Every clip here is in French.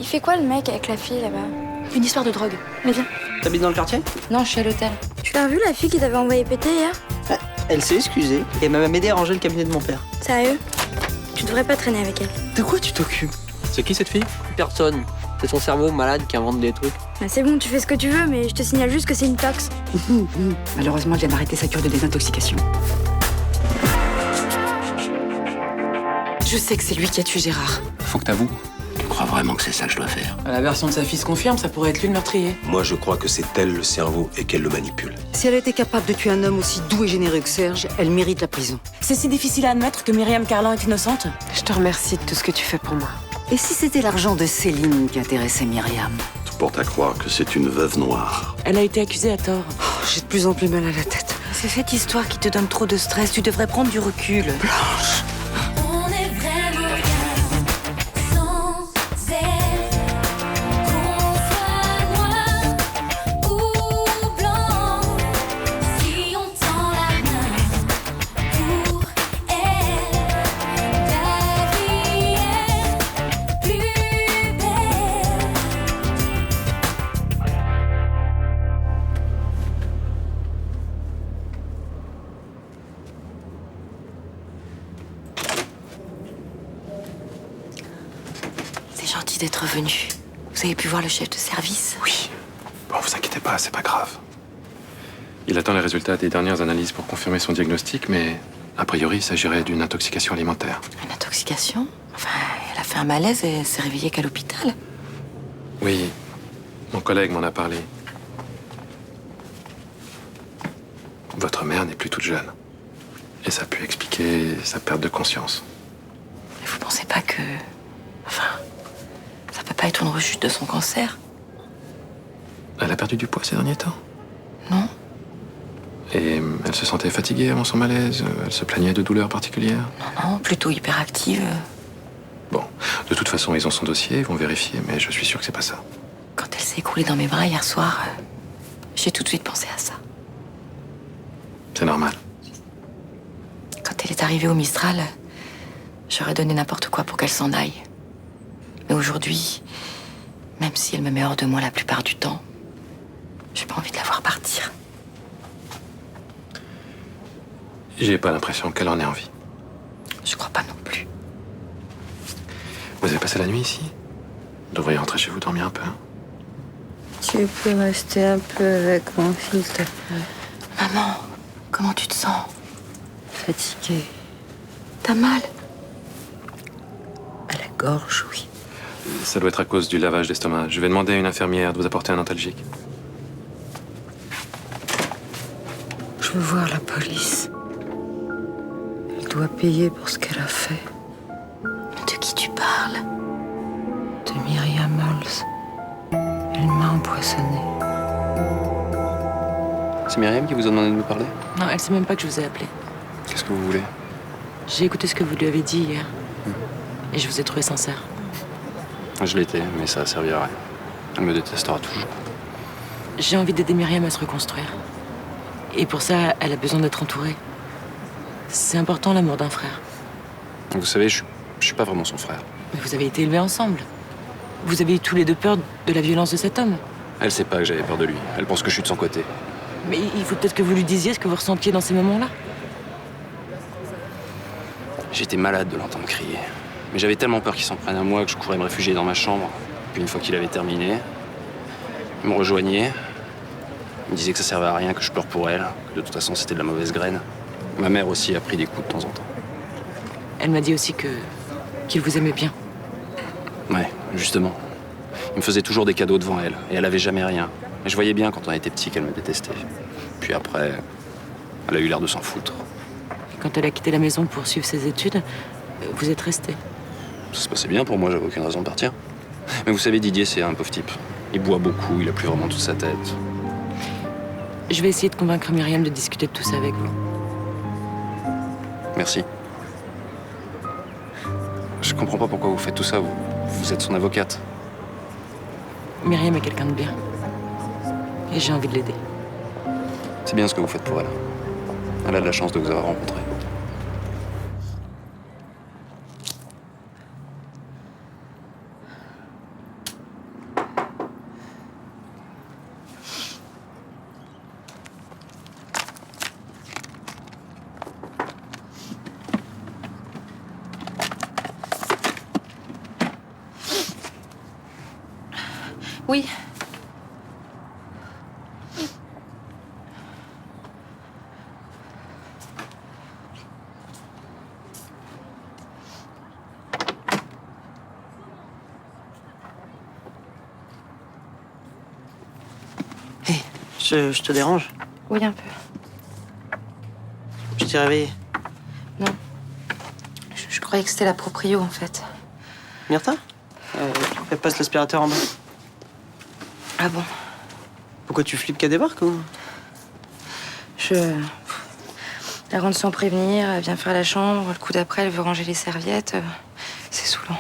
Il fait quoi le mec avec la fille là-bas? Une histoire de drogue. Mais viens. T'habites dans le quartier? Non, je suis à l'hôtel. Tu l'as revu la fille qui t'avait envoyé péter hier? Elle s'est excusée et m'a même aidé à ranger le cabinet de mon père. Sérieux? Tu devrais pas traîner avec elle. De quoi tu t'occupes? C'est qui cette fille? Personne. C'est son cerveau malade qui invente des trucs. Bah c'est bon, tu fais ce que tu veux, mais je te signale juste que c'est une tox. Malheureusement, elle vient d'arrêter sa cure de désintoxication. Je sais que c'est lui qui a tué Gérard. Faut que t'avoues. Tu crois vraiment que c'est ça que je dois faire? La version de sa fille se confirme, ça pourrait être lui le meurtrier. Moi, je crois que c'est elle le cerveau et qu'elle le manipule. Si elle était capable de tuer un homme aussi doux et généreux que Serge, elle mérite la prison. C'est si difficile à admettre que Myriam Carlin est innocente. Je te remercie de tout ce que tu fais pour moi. Et si c'était l'argent de Céline qui intéressait Myriam? Tout porte à croire que c'est une veuve noire. Elle a été accusée à tort. J'ai de plus en plus mal à la tête. C'est cette histoire qui te donne trop de stress. Tu devrais prendre du recul. Blanche. On est vraiment bien sans elle. Qu'on soit noir ou blanc, si on tend la main pour elle, la vie est plus belle. C'est gentil d'être venu. Vous avez pu voir le chef de service? Oui. Bon, vous inquiétez pas, c'est pas grave. Il attend les résultats des dernières analyses pour confirmer son diagnostic, mais a priori, il s'agirait d'une intoxication alimentaire. Une intoxication? Enfin, elle a fait un malaise et elle s'est réveillée qu'à l'hôpital. Oui, mon collègue m'en a parlé. Votre mère n'est plus toute jeune. Et ça a pu expliquer sa perte de conscience. Mais vous pensez pas que... Enfin, ça peut pas être une rechute de son cancer? Elle a perdu du poids ces derniers temps. Non? Et elle se sentait fatiguée avant son malaise. Elle se plaignait de douleurs particulières. Non, plutôt hyperactive. Bon, de toute façon, ils ont son dossier, ils vont vérifier, mais je suis sûr que c'est pas ça. Quand elle s'est écroulée dans mes bras hier soir, j'ai tout de suite pensé à ça. C'est normal. Quand elle est arrivée au Mistral, j'aurais donné n'importe quoi pour qu'elle s'en aille. Mais aujourd'hui, même si elle me met hors de moi la plupart du temps, j'ai pas envie de la voir partir. J'ai pas l'impression qu'elle en ait envie. Je crois pas non plus. Vous avez passé la nuit ici? Vous devriez rentrer chez vous dormir un peu. Hein? Tu peux rester un peu avec moi, s'il te plaît. Maman, comment tu te sens? Fatiguée. T'as mal? À la gorge, oui. Ça doit être à cause du lavage d'estomac. Je vais demander à une infirmière de vous apporter un antalgique. Je veux voir la police. Elle doit payer pour ce qu'elle a fait. De qui tu parles? De Myriam Halls. Elle m'a empoisonnée. C'est Myriam qui vous a demandé de nous parler? Non, elle sait même pas que je vous ai appelé. Qu'est-ce que vous voulez? J'ai écouté ce que vous lui avez dit hier. Et je vous ai trouvé sincère. Je l'étais, mais ça a servi à rien. Elle me détestera toujours. J'ai envie d'aider Myriam à se reconstruire. Et pour ça, elle a besoin d'être entourée. C'est important, l'amour d'un frère. Vous savez, je suis pas vraiment son frère. Mais vous avez été élevés ensemble. Vous avez eu tous les deux peur de la violence de cet homme. Elle sait pas que j'avais peur de lui. Elle pense que je suis de son côté. Mais il faut peut-être que vous lui disiez ce que vous ressentiez dans ces moments-là. J'étais malade de l'entendre crier. Mais j'avais tellement peur qu'il s'en prenne à moi que je courais me réfugier dans ma chambre. Puis une fois qu'il avait terminé, il me rejoignait. Il me disait que ça servait à rien, que je pleure pour elle, que de toute façon c'était de la mauvaise graine. Ma mère aussi a pris des coups de temps en temps. Elle m'a dit aussi qu'il vous aimait bien. Ouais, justement. Il me faisait toujours des cadeaux devant elle, et elle avait jamais rien. Mais je voyais bien quand on était petit qu'elle me détestait. Puis après, elle a eu l'air de s'en foutre. Quand elle a quitté la maison pour suivre ses études, vous êtes restés. Ça se passait bien pour moi, j'avais aucune raison de partir. Mais vous savez, Didier, c'est un pauvre type. Il boit beaucoup, il a plus vraiment toute sa tête. Je vais essayer de convaincre Myriam de discuter de tout ça avec vous. Merci. Je comprends pas pourquoi vous faites tout ça. Vous êtes son avocate. Myriam est quelqu'un de bien. Et j'ai envie de l'aider. C'est bien ce que vous faites pour elle. Elle a de la chance de vous avoir rencontré. Oui. Hé, je te dérange? Oui, un peu. Je t'ai réveillé. Je croyais que c'était la proprio, en fait. Myrtha? Elle passe l'aspirateur en bas. Ah bon? Pourquoi tu flippes qu'elle débarque ou? Elle rentre sans prévenir, elle vient faire la chambre, le coup d'après, elle veut ranger les serviettes. C'est saoulant.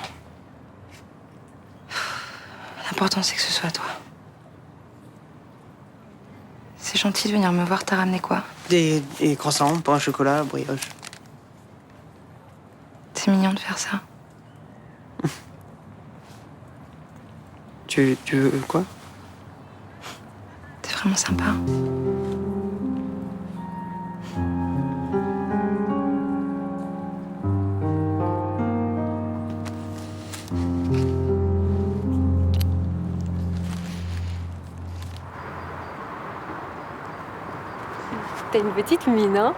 L'important, c'est que ce soit toi. C'est gentil de venir me voir, t'as ramené quoi? Des croissants, pain au chocolat, brioche. C'est mignon de faire ça. Tu veux quoi? T'es vraiment sympa. T'as une petite mine, hein?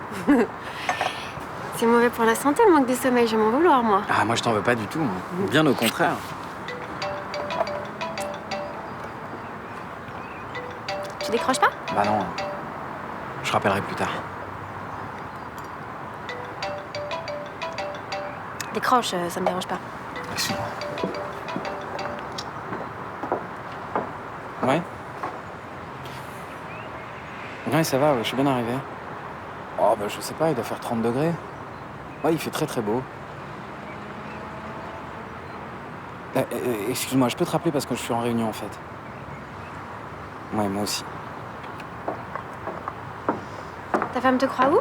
C'est mauvais pour la santé, le manque de sommeil, je vais m'en vouloir, moi. Ah, moi je t'en veux pas du tout. Bien au contraire. Tu décroches pas? Bah non. Je rappellerai plus tard. Décroche, ça me dérange pas. Excuse-moi. Ouais? Ouais, ça va, ouais, je suis bien arrivé. Oh, bah je sais pas, il doit faire 30 degrés. Ouais, il fait très très beau. Excuse-moi, je peux te rappeler parce que je suis en réunion en fait. Ouais, moi aussi. Ta femme te croit où?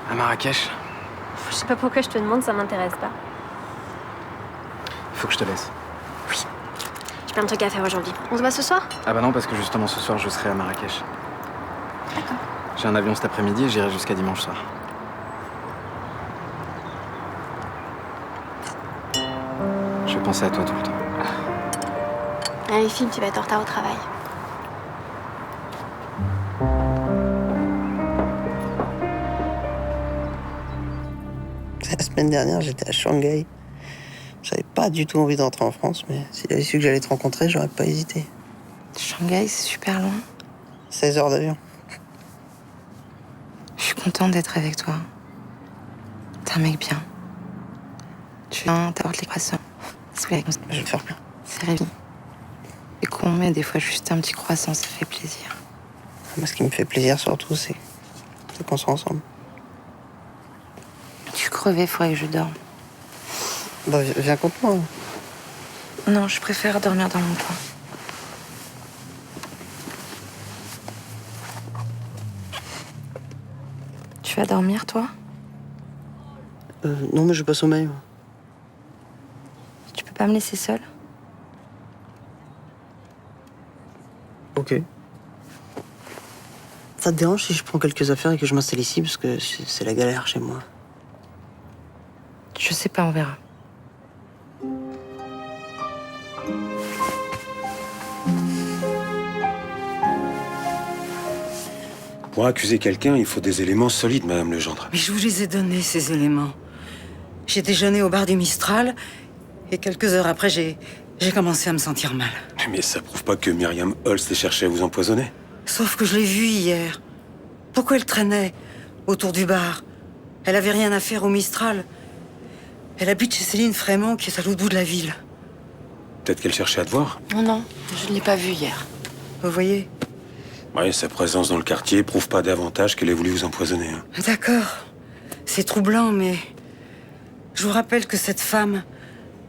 À Marrakech, Je sais pas pourquoi je te demande, ça m'intéresse pas. il faut que je te laisse. J'ai plein de trucs à faire aujourd'hui. On se voit ce soir? Ah bah non, parce que justement ce soir je serai à Marrakech. D'accord. J'ai un avion cet après-midi et j'irai jusqu'à dimanche soir. Je vais penser à toi tout le temps. Allez, Philippe, tu vas être en retard au travail. La semaine dernière, j'étais à Shanghai. J'avais pas du tout envie d'entrer en France, mais si j'avais su que j'allais te rencontrer, j'aurais pas hésité. Shanghai, c'est super loin. 16 heures d'avion. Je suis contente d'être avec toi. T'es un mec bien. Tu viens, t'apportes les croissants. Je vais te faire plein. C'est Rémi. C'est con, mais des fois, juste un petit croissant, ça fait plaisir. Moi, ce qui me fait plaisir surtout, c'est qu'on soit ensemble. Je suis crevée, faudrait que je dorme. Bah, viens contre moi. Non, je préfère dormir dans mon coin. Tu vas dormir, toi? Non, mais je pas sommeil. moi. Tu peux pas me laisser seule? Ok. Ça te dérange si je prends quelques affaires et que je m'installe ici, parce que c'est la galère chez moi. Je sais pas, on verra. Pour accuser quelqu'un, il faut des éléments solides, Madame Legendre. Mais je vous les ai donnés, ces éléments. J'ai déjeuné au bar du Mistral, et quelques heures après, j'ai commencé à me sentir mal. Mais ça prouve pas que Myriam Holst ait cherché à vous empoisonner. Sauf que je l'ai vue hier. Pourquoi elle traînait autour du bar? Elle avait rien à faire au Mistral. Elle habite chez Céline Frémont, qui est à l'autre bout de la ville. Peut-être qu'elle cherchait à te voir. Non, je ne l'ai pas vue hier. Vous voyez? Oui, sa présence dans le quartier prouve pas davantage qu'elle ait voulu vous empoisonner. hein. D'accord. C'est troublant, mais je vous rappelle que cette femme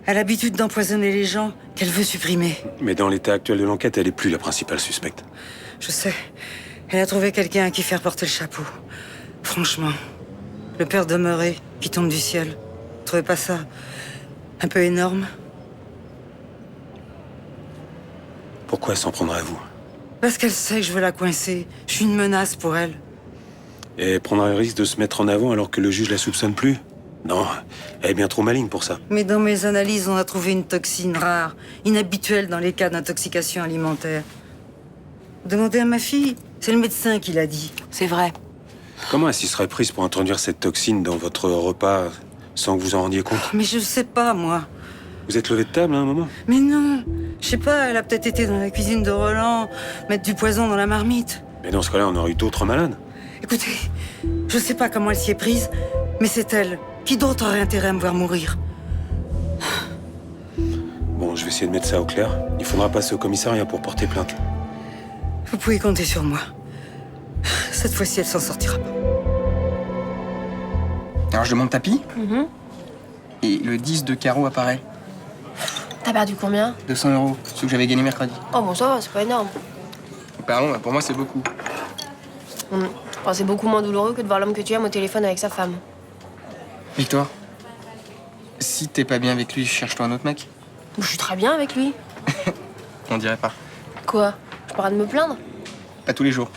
a l'habitude d'empoisonner les gens qu'elle veut supprimer. Mais dans l'état actuel de l'enquête, elle est plus la principale suspecte. Je sais. Elle a trouvé quelqu'un à qui faire porter le chapeau. Franchement, le père demeuré qui tombe du ciel. Vous trouvez pas ça un peu énorme? Pourquoi elle s'en prendrait à vous? Parce qu'elle sait que je veux la coincer. Je suis une menace pour elle. Et elle prendra le risque de se mettre en avant alors que le juge la soupçonne plus? Non, elle est bien trop maligne pour ça. Mais dans mes analyses, on a trouvé une toxine rare, inhabituelle dans les cas d'intoxication alimentaire. Demandez à ma fille, c'est le médecin qui l'a dit. C'est vrai. Comment elle s'y serait prise pour introduire cette toxine dans votre repas sans que vous en rendiez compte? Mais je sais pas, moi. Vous êtes levé de table à un moment? Mais non, je sais pas, elle a peut-être été dans la cuisine de Roland, mettre du poison dans la marmite. Mais dans ce cas-là, on aurait eu d'autres malades. Écoutez, je sais pas comment elle s'y est prise, mais c'est elle. Qui d'autre aurait intérêt à me voir mourir? Bon, je vais essayer de mettre ça au clair. Il faudra passer au commissariat pour porter plainte. Vous pouvez compter sur moi. Cette fois-ci, elle s'en sortira pas. Alors je demande tapis, et le 10 de carreau apparaît. T'as perdu combien? 200 €, ce que j'avais gagné mercredi. Oh bon, ça va, c'est pas énorme. Pardon, pour moi c'est beaucoup. Enfin, c'est beaucoup moins douloureux que de voir l'homme que tu aimes au téléphone avec sa femme. Victoire, si t'es pas bien avec lui, cherche-toi un autre mec. Je suis très bien avec lui. On dirait pas. Quoi? Je pourrais de me plaindre? Pas tous les jours.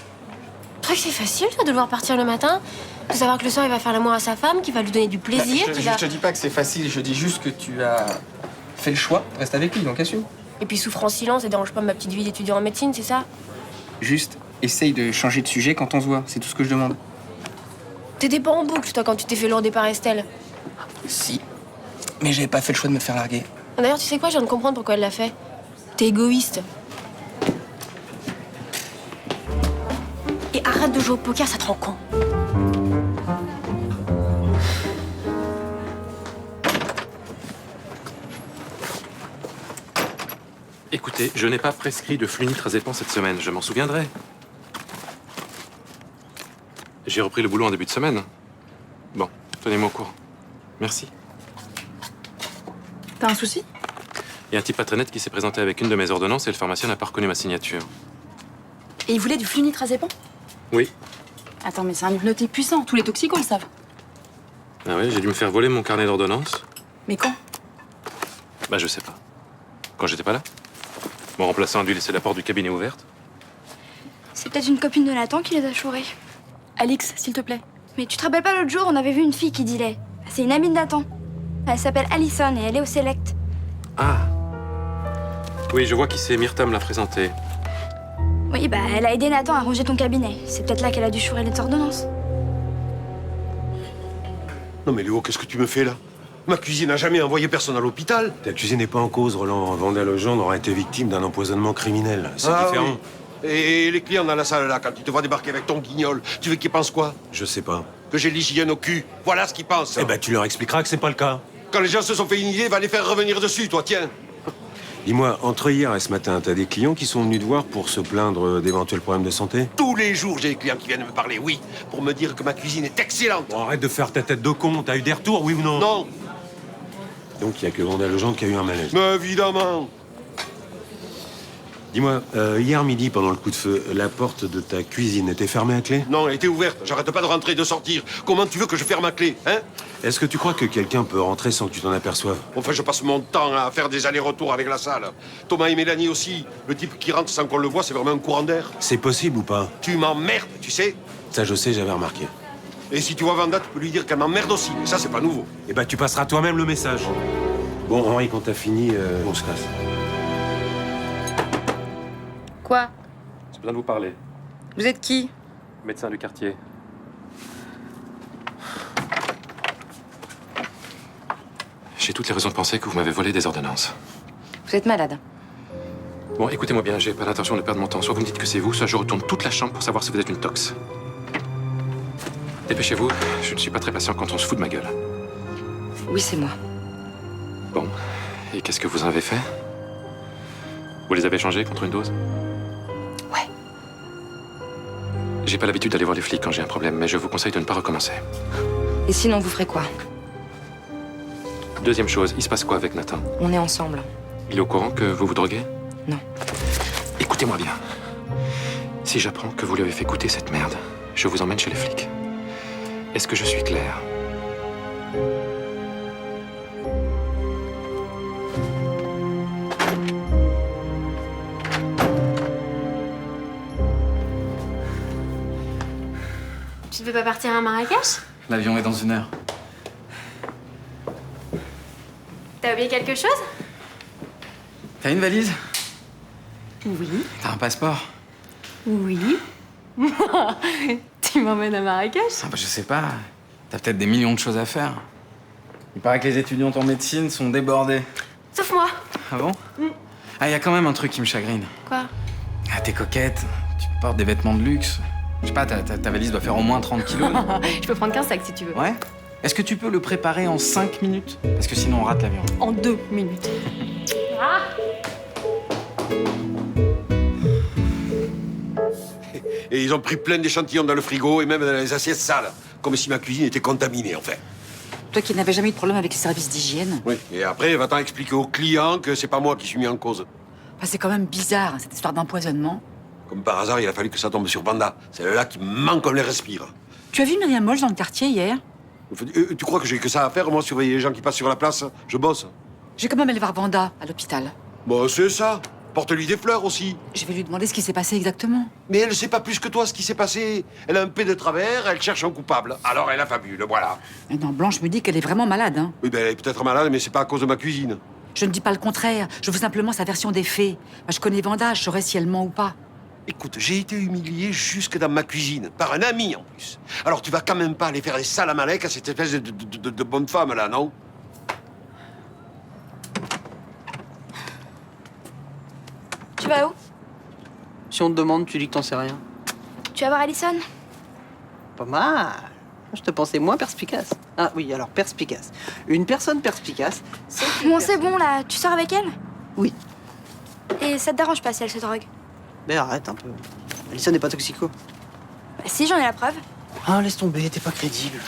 Tu crois que c'est facile, toi, de le voir partir le matin? De savoir que le soir, il va faire l'amour à sa femme, qu'il va lui donner du plaisir, qu'il va... Je te dis pas que c'est facile, je dis juste que tu as fait le choix, reste avec lui, donc assume. Et puis souffre en silence et dérange pas ma petite vie d'étudiant en médecine, c'est ça? Juste, essaye de changer de sujet quand on se voit, c'est tout ce que je demande. T'étais pas en boucle, toi, quand tu t'es fait lourder par Estelle. Si, mais j'avais pas fait le choix de me faire larguer. D'ailleurs, tu sais quoi, je viens de comprendre pourquoi elle l'a fait. T'es égoïste. Et arrête de jouer au poker, ça te rend con. Écoutez, je n'ai pas prescrit de flunitrazépam cette semaine, je m'en souviendrai. J'ai repris le boulot en début de semaine. Bon, tenez-moi au courant. Merci. T'as un souci? Il y a un type pas très net qui s'est présenté avec une de mes ordonnances et le pharmacien n'a pas reconnu ma signature. Et il voulait du flunitrazépam? Oui. Attends, mais c'est un hypnotique puissant, tous les toxicos le savent. Ah oui, j'ai dû me faire voler mon carnet d'ordonnances. Mais quand? Bah je sais pas. Quand j'étais pas là. Mon remplaçant a dû laisser la porte du cabinet ouverte. C'est peut-être une copine de Nathan qui les a chourés. Alix, s'il te plaît. Mais tu te rappelles pas l'autre jour, on avait vu une fille qui dealait. C'est une amie de Nathan. Elle s'appelle Alison et elle est au Select. Ah. Oui, je vois qui c'est, Myrta me l'a présenté. Oui, bah elle a aidé Nathan à ranger ton cabinet. C'est peut-être là qu'elle a dû chourer les ordonnances. Non mais Léo, qu'est-ce que tu me fais là? Ma cuisine n'a jamais envoyé personne à l'hôpital. Ta cuisine n'est pas en cause, Roland. Vanda Legendre aura été victime d'un empoisonnement criminel. C'est différent. Oui. Et les clients dans la salle là, quand ils te voient débarquer avec ton guignol, tu veux qu'ils pensent quoi? Je sais pas. Que j'ai l'hygiène au cul. Voilà ce qu'ils pensent. Eh ben, tu leur expliqueras que c'est pas le cas. Quand les gens se sont fait une idée, va les faire revenir dessus, toi, tiens. Dis-moi, entre hier et ce matin, t'as des clients qui sont venus te voir pour se plaindre d'éventuels problèmes de santé? Tous les jours, j'ai des clients qui viennent me parler, oui, pour me dire que ma cuisine est excellente. Bon, arrête de faire ta tête de con. T'as eu des retours, oui ou non? Non. Donc il y a que Vanda Legendre qui a eu un malaise. Mais évidemment. Dis-moi, hier midi, pendant le coup de feu, la porte de ta cuisine était fermée à clé? Non, elle était ouverte. J'arrête pas de rentrer et de sortir. Comment tu veux que je ferme ma clé, hein? Est-ce que tu crois que quelqu'un peut rentrer sans que tu t'en aperçoives? Enfin, je passe mon temps à faire des allers-retours avec la salle. Thomas et Mélanie aussi. Le type qui rentre sans qu'on le voit, c'est vraiment un courant d'air. C'est possible ou pas? Tu m'emmerdes, tu sais. Ça, je sais, j'avais remarqué. Et si tu vois Vanda, tu peux lui dire qu'elle m'emmerde aussi. Et ça, c'est pas nouveau. Eh ben, tu passeras toi-même le message. Bon, Henri, quand t'as fini, on se casse. Quoi? J'ai besoin de vous parler. Vous êtes qui? Médecin du quartier. J'ai toutes les raisons de penser que vous m'avez volé des ordonnances. Vous êtes malade. Bon, écoutez-moi bien, j'ai pas l'intention de perdre mon temps. Soit vous me dites que c'est vous, soit je retourne toute la chambre pour savoir si vous êtes une tox. Dépêchez-vous, je ne suis pas très patient quand on se fout de ma gueule. Oui, c'est moi. Bon, et qu'est-ce que vous en avez fait? Vous les avez changés contre une dose? Ouais. J'ai pas l'habitude d'aller voir les flics quand j'ai un problème, mais je vous conseille de ne pas recommencer. Et sinon, vous ferez quoi? Deuxième chose, il se passe quoi avec Nathan? On est ensemble. Il est au courant que vous vous droguez? Non. Écoutez-moi bien. Si j'apprends que vous lui avez fait goûter cette merde, je vous emmène chez les flics. Est-ce que je suis clair? Tu ne veux pas partir à Marrakech? L'avion est dans 1 heure. T'as oublié quelque chose? T'as une valise? Oui. T'as un passeport? Oui. Tu m'emmènes à Marrakech? Ah bah je sais pas. T'as peut-être des millions de choses à faire. Il paraît que les étudiants en médecine sont débordés. Sauf moi. Ah bon? Ah, y a quand même un truc qui me chagrine. Quoi? Ah, t'es coquette. Tu portes des vêtements de luxe. Je sais pas, ta valise doit faire au moins 30 kilos. Je peux prendre 15 sacs si tu veux. Ouais? Est-ce que tu peux le préparer en 5 minutes? Parce que sinon on rate l'avion. En 2 minutes. Ah! Et ils ont pris plein d'échantillons dans le frigo et même dans les assiettes sales. Comme si ma cuisine était contaminée, en fait. Toi qui n'avais jamais eu de problème avec les services d'hygiène. Oui. Et après, va-t'en expliquer aux clients que c'est pas moi qui suis mis en cause. Enfin, c'est quand même bizarre, hein, cette histoire d'empoisonnement. Comme par hasard, il a fallu que ça tombe sur Banda. C'est là qui manque comme les respire. Tu as vu Myriam Molch dans le quartier hier? Tu crois que j'ai que ça à faire, moi, surveiller les gens qui passent sur la place? Je bosse. J'ai quand même allé voir Vanda à l'hôpital. Bon, c'est ça. Porte-lui des fleurs aussi. Je vais lui demander ce qui s'est passé exactement. Mais elle sait pas plus que toi ce qui s'est passé. Elle a un peu de travers, elle cherche un coupable. Alors elle affabule, le voilà. Et non, Blanche me dit qu'elle est vraiment malade, hein. Oui, ben elle est peut-être malade, mais c'est pas à cause de ma cuisine. Je ne dis pas le contraire. Je veux simplement sa version des faits. Moi, je connais Vanda, je saurais si elle ment ou pas. Écoute, j'ai été humilié jusque dans ma cuisine, par un ami en plus. Alors tu vas quand même pas aller faire des salamalek à cette espèce de bonne femme là, non? Tu vas où? Si on te demande, tu dis que t'en sais rien. Tu vas voir Alison? Pas mal. Je te pensais moins perspicace. Ah oui, alors perspicace. Une personne perspicace, c'est... Bon, c'est bon, là. Tu sors avec elle? Oui. Et ça te dérange pas si elle se drogue? Mais arrête un peu. Alison n'est pas toxico. Bah si, j'en ai la preuve. Ah, laisse tomber, t'es pas crédible.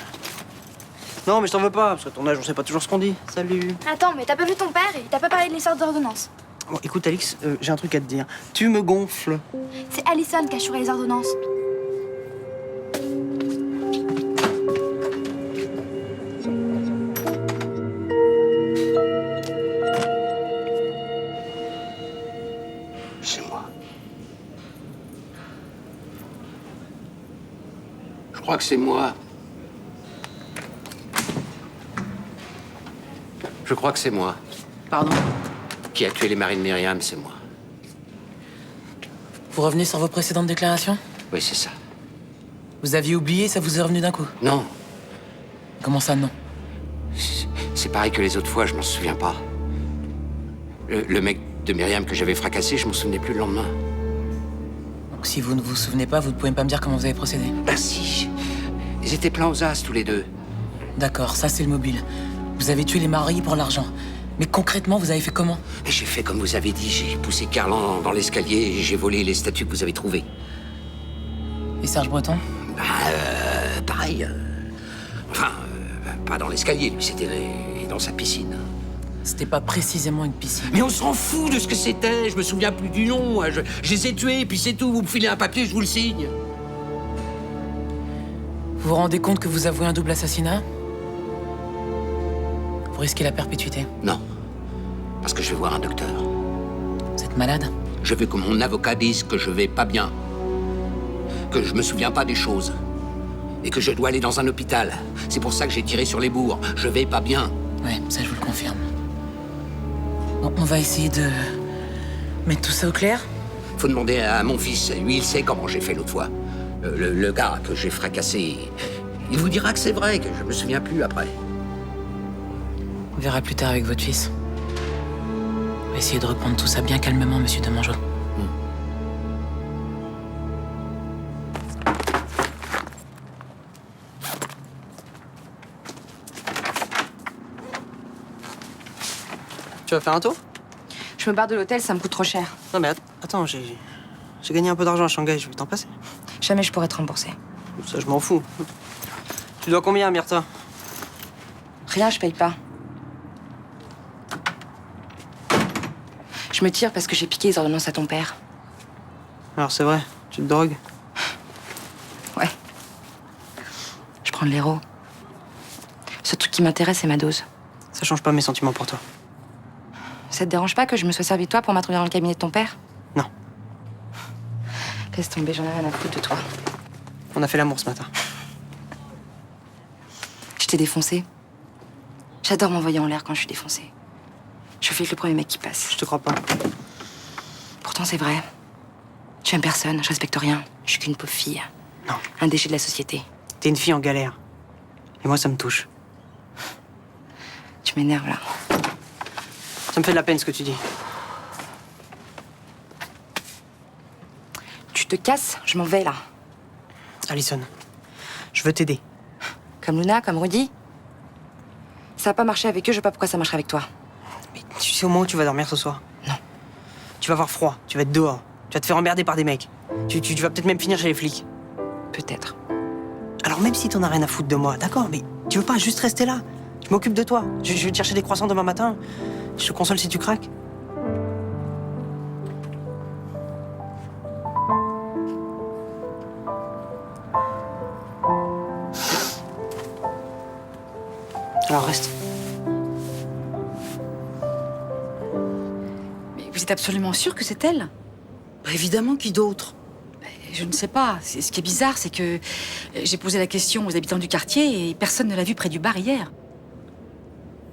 Non, mais je t'en veux pas, parce que ton âge, on sait pas toujours ce qu'on dit. Salut. Attends, mais t'as pas vu ton père et t'as pas parlé de l'histoire d'ordonnance. Bon, écoute, Alix, j'ai un truc à te dire. Tu me gonfles. C'est Alison qui a assuré les ordonnances. C'est moi. Je crois que c'est moi. Je crois que c'est moi. Pardon? Qui a tué les marines Myriam, c'est moi. Vous revenez sur vos précédentes déclarations? Oui, c'est ça. Vous aviez oublié, ça vous est revenu d'un coup? Non. Comment ça, non? C'est pareil que les autres fois, je m'en souviens pas. Le mec de Myriam que j'avais fracassé, je m'en souvenais plus le lendemain. Donc si vous ne vous souvenez pas, vous ne pouvez pas me dire comment vous avez procédé? Ben si. Ils étaient pleins aux as, tous les deux. D'accord, ça c'est le mobile. Vous avez tué les maris pour l'argent. Mais concrètement, vous avez fait comment? J'ai fait comme vous avez dit, j'ai poussé Carlan dans l'escalier et j'ai volé les statues que vous avez trouvées. Et Serge Breton? Pareil. Pas dans l'escalier, lui, c'était dans sa piscine. C'était pas précisément une piscine. Mais on s'en fout de ce que c'était, je me souviens plus du nom. Moi. Je les ai tués, puis c'est tout. Vous me filez un papier, je vous le signe. Vous vous rendez compte que vous avouez un double assassinat? Vous risquez la perpétuité. Non. Parce que je vais voir un docteur. Vous êtes malade? Je veux que mon avocat dise que je vais pas bien. Que je me souviens pas des choses. Et que je dois aller dans un hôpital. C'est pour ça que j'ai tiré sur les bourres. Je vais pas bien. Ouais, ça je vous le confirme. Bon, on va essayer de mettre tout ça au clair. Faut demander à mon fils. Lui, il sait comment j'ai fait l'autre fois. Le gars que j'ai fracassé. Il vous dira que c'est vrai, que je me souviens plus après. On verra plus tard avec votre fils. On va essayer de reprendre tout ça bien calmement, monsieur Demangeau. Tu vas faire un tour? Je me barre de l'hôtel, ça me coûte trop cher. Non, mais attends, j'ai gagné un peu d'argent à Shanghai, je vais t'en passer. Jamais je pourrais te rembourser. Ça, je m'en fous. Tu dois combien, Myrtha? Rien, je paye pas. Je me tire parce que j'ai piqué les ordonnances à ton père. Alors, c'est vrai, tu te drogues? Ouais. Je prends de l'héros. Ce truc qui m'intéresse, c'est ma dose. Ça change pas mes sentiments pour toi. Ça te dérange pas que je me sois servi de toi pour m'introduire dans le cabinet de ton père? Non. Laisse tomber, j'en ai rien à foutre de toi. On a fait l'amour ce matin. Je t'ai défoncé. J'adore m'envoyer en l'air quand je suis défoncée. Je fais le premier mec qui passe. Je te crois pas. Pourtant, c'est vrai. J'aime personne, je respecte rien. Je suis qu'une pauvre fille. Non. Un déchet de la société. T'es une fille en galère. Et moi, ça me touche. Tu m'énerves, là. Ça me fait de la peine, ce que tu dis. Tu te casses, je m'en vais, là. Alison, je veux t'aider. Comme Luna, comme Rudy. Ça n'a pas marché avec eux, je sais pas pourquoi ça marcherait avec toi. Mais tu sais au moins où tu vas dormir ce soir? Non. Tu vas avoir froid, tu vas être dehors. Tu vas te faire emmerder par des mecs. Tu vas peut-être même finir chez les flics. Peut-être. Alors même si t'en as rien à foutre de moi, d'accord, mais tu veux pas juste rester là? Je m'occupe de toi. Je vais te chercher des croissants demain matin. Je te console si tu craques. Alors reste. Mais vous êtes absolument sûr que c'est elle? Bah, évidemment, qui d'autre? Je ne sais pas. Ce qui est bizarre, c'est que j'ai posé la question aux habitants du quartier et personne ne l'a vue près du bar hier.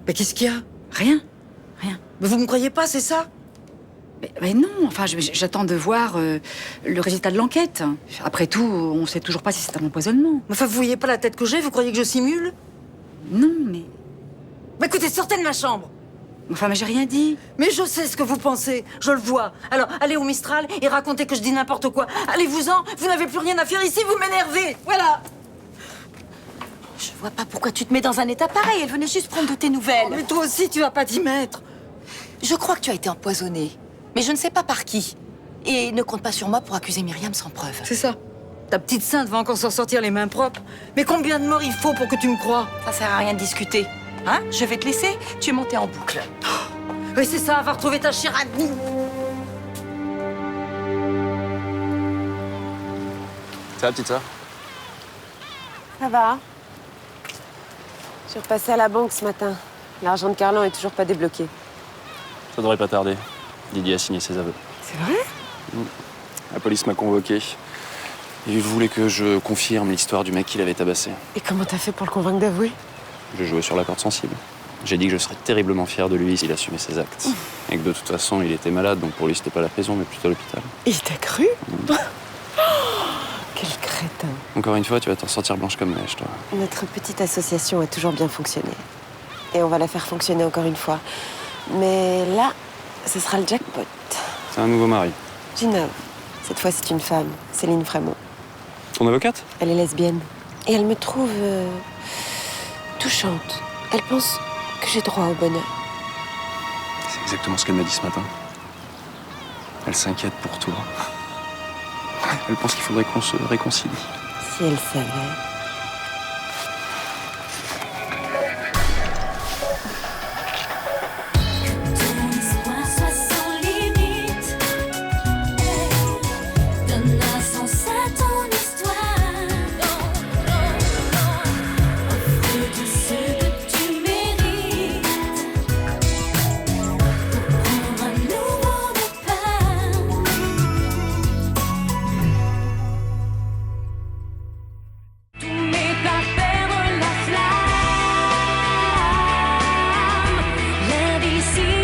Mais qu'est-ce qu'il y a? Rien. Rien. Mais vous me croyez pas, c'est ça? Mais non, enfin, j'attends de voir le résultat de l'enquête. Après tout, on sait toujours pas si c'est un empoisonnement. Enfin, vous voyez pas la tête que j'ai? Vous croyez que je simule? Non, mais... Bah écoutez, sortez de ma chambre! Enfin, mais j'ai rien dit. Mais je sais ce que vous pensez, je le vois. Alors, allez au Mistral et racontez que je dis n'importe quoi. Allez-vous-en, vous n'avez plus rien à faire ici, vous m'énervez. Voilà. Je vois pas pourquoi tu te mets dans un état pareil. Elle venait juste prendre de tes nouvelles. Oh, mais toi aussi, tu vas pas t'y mettre. Je crois que tu as été empoisonnée. Mais je ne sais pas par qui. Et ne compte pas sur moi pour accuser Myriam sans preuve. C'est ça. Ta petite sainte va encore s'en sortir les mains propres. Mais combien de morts il faut pour que tu me crois? Ça sert à rien de discuter. Hein? Je vais te laisser. Tu es montée en boucle. Oui, c'est ça, va retrouver ta chère amie. Ça va, petite sœur? Ça va. Je suis repassée à la banque ce matin. L'argent de Carlan est toujours pas débloqué. Ça devrait pas tarder. Didier a signé ses aveux. C'est vrai? La police m'a convoqué. Et il voulait que je confirme l'histoire du mec qui l'avait tabassé. Et comment t'as fait pour le convaincre d'avouer? J'ai joué sur la corde sensible. J'ai dit que je serais terriblement fier de lui s'il assumait ses actes. Et que de toute façon, il était malade, donc pour lui, c'était pas la prison, mais plutôt l'hôpital. Il t'a cru? Quel crétin. Encore une fois, tu vas t'en sortir blanche comme neige, toi. Notre petite association a toujours bien fonctionné. Et on va la faire fonctionner encore une fois. Mais là, ce sera le jackpot. C'est un nouveau mari. Gina, cette fois c'est une femme, Céline Frémont. Ton avocate? Elle est lesbienne. Et elle me trouve touchante. Elle pense que j'ai droit au bonheur. C'est exactement ce qu'elle m'a dit ce matin. Elle s'inquiète pour toi. Elle pense qu'il faudrait qu'on se réconcilie. Si elle savait.